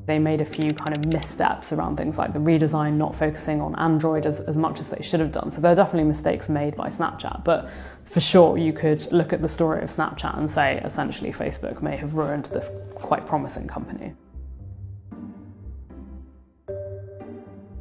They made a few kind of missteps around things like the redesign, not focusing on Android as much as they should have done. So there are definitely mistakes made by Snapchat, but for sure you could look at the story of Snapchat and say essentially Facebook may have ruined this quite promising company.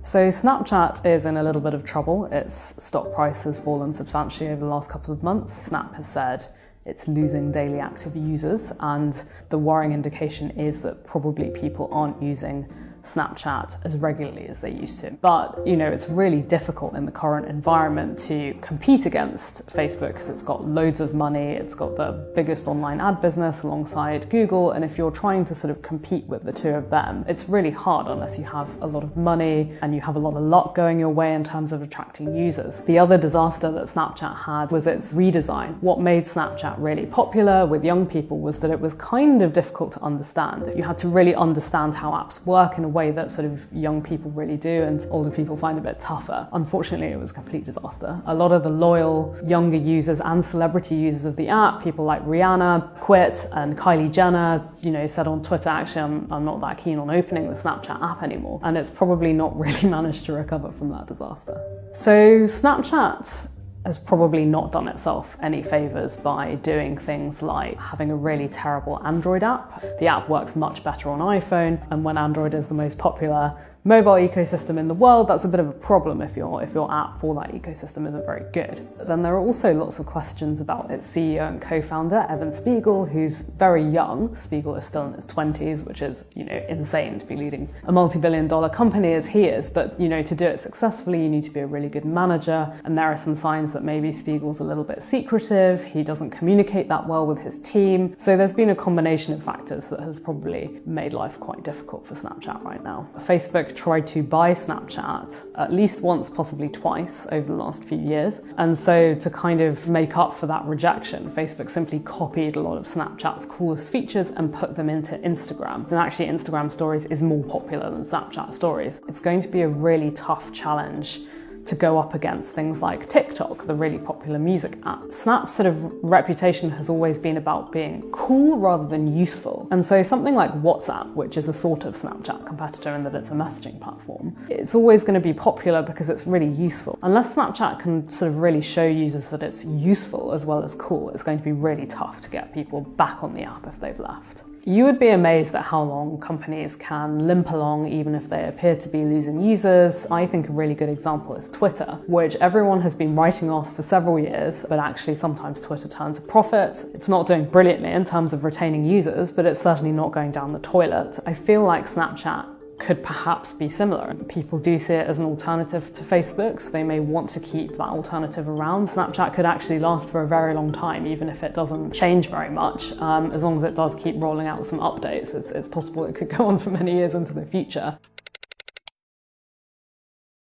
So Snapchat is in a little bit of trouble. Its stock price has fallen substantially over the last couple of months. Snap has said it's losing daily active users, and the worrying indication is that probably people aren't using Snapchat as regularly as they used to. But, it's really difficult in the current environment to compete against Facebook because it's got loads of money, it's got the biggest online ad business alongside Google, and if you're trying to sort of compete with the two of them, it's really hard unless you have a lot of money and you have a lot of luck going your way in terms of attracting users. The other disaster that Snapchat had was its redesign. What made Snapchat really popular with young people was that it was kind of difficult to understand. You had to really understand how apps work in a way that sort of young people really do and older people find a bit tougher. Unfortunately, it was a complete disaster. A lot of the loyal younger users and celebrity users of the app, people like Rihanna, quit, and Kylie Jenner, said on Twitter, actually, I'm not that keen on opening the Snapchat app anymore. And it's probably not really managed to recover from that disaster. So Snapchat has probably not done itself any favors by doing things like having a really terrible Android app. The app works much better on iPhone, and when Android is the most popular mobile ecosystem in the world, that's a bit of a problem if your app for that ecosystem isn't very good. But then there are also lots of questions about its CEO and co-founder, Evan Spiegel, who's very young. Spiegel is still in his 20s, which is, insane to be leading a multi-billion-dollar company as he is. But, to do it successfully, you need to be a really good manager. And there are some signs that maybe Spiegel's a little bit secretive. He doesn't communicate that well with his team. So there's been a combination of factors that has probably made life quite difficult for Snapchat right now. Facebook tried to buy Snapchat at least once, possibly twice over the last few years. And so to kind of make up for that rejection, Facebook simply copied a lot of Snapchat's coolest features and put them into Instagram. And actually Instagram Stories is more popular than Snapchat Stories. It's going to be a really tough challenge to go up against things like TikTok, the really popular music app. Snap's sort of reputation has always been about being cool rather than useful. And so something like WhatsApp, which is a sort of Snapchat competitor in that it's a messaging platform, it's always going to be popular because it's really useful. Unless Snapchat can sort of really show users that it's useful as well as cool, it's going to be really tough to get people back on the app if they've left. You would be amazed at how long companies can limp along even if they appear to be losing users. I think a really good example is Twitter, which everyone has been writing off for several years, but actually sometimes Twitter turns a profit. It's not doing brilliantly in terms of retaining users, but it's certainly not going down the toilet. I feel like Snapchat could perhaps be similar. People do see it as an alternative to Facebook, so they may want to keep that alternative around. Snapchat could actually last for a very long time, even if it doesn't change very much. As long as it does keep rolling out some updates, it's possible it could go on for many years into the future.